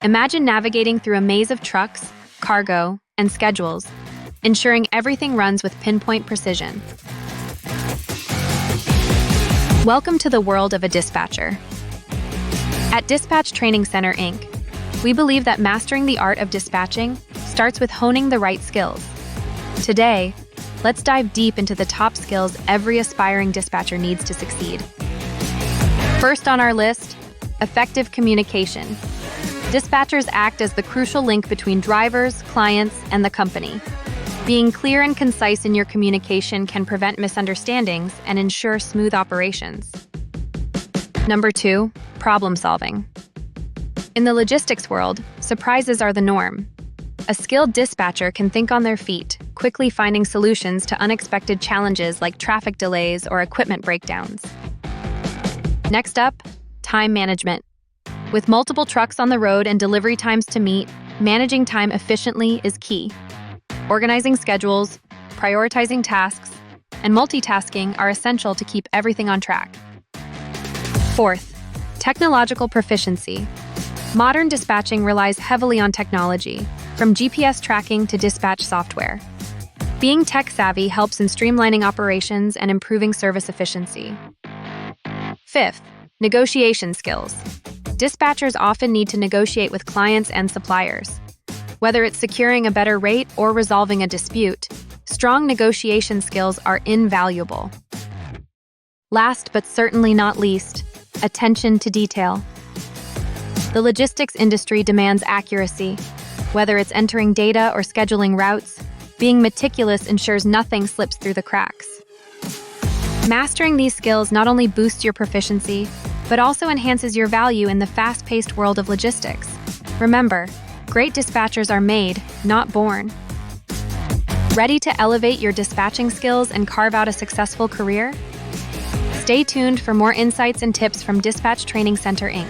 Imagine navigating through a maze of trucks, cargo, and schedules, ensuring everything runs with pinpoint precision. Welcome to the world of a dispatcher. At Dispatch Training Center, Inc., we believe that mastering the art of dispatching starts with honing the right skills. Today, let's dive deep into the top skills every aspiring dispatcher needs to succeed. First on our list, effective communication. Dispatchers act as the crucial link between drivers, clients, and the company. Being clear and concise in your communication can prevent misunderstandings and ensure smooth operations. Number 2, problem solving. In the logistics world, surprises are the norm. A skilled dispatcher can think on their feet, quickly finding solutions to unexpected challenges like traffic delays or equipment breakdowns. Next up, time management. With multiple trucks on the road and delivery times to meet, managing time efficiently is key. Organizing schedules, prioritizing tasks, and multitasking are essential to keep everything on track. Fourth, technological proficiency. Modern dispatching relies heavily on technology, from GPS tracking to dispatch software. Being tech-savvy helps in streamlining operations and improving service efficiency. Fifth, negotiation skills. Dispatchers often need to negotiate with clients and suppliers. Whether it's securing a better rate or resolving a dispute, strong negotiation skills are invaluable. Last but certainly not least, attention to detail. The logistics industry demands accuracy. Whether it's entering data or scheduling routes, being meticulous ensures nothing slips through the cracks. Mastering these skills not only boosts your proficiency, but also enhances your value in the fast-paced world of logistics. Remember, great dispatchers are made, not born. Ready to elevate your dispatching skills and carve out a successful career? Stay tuned for more insights and tips from Dispatch Training Center, Inc.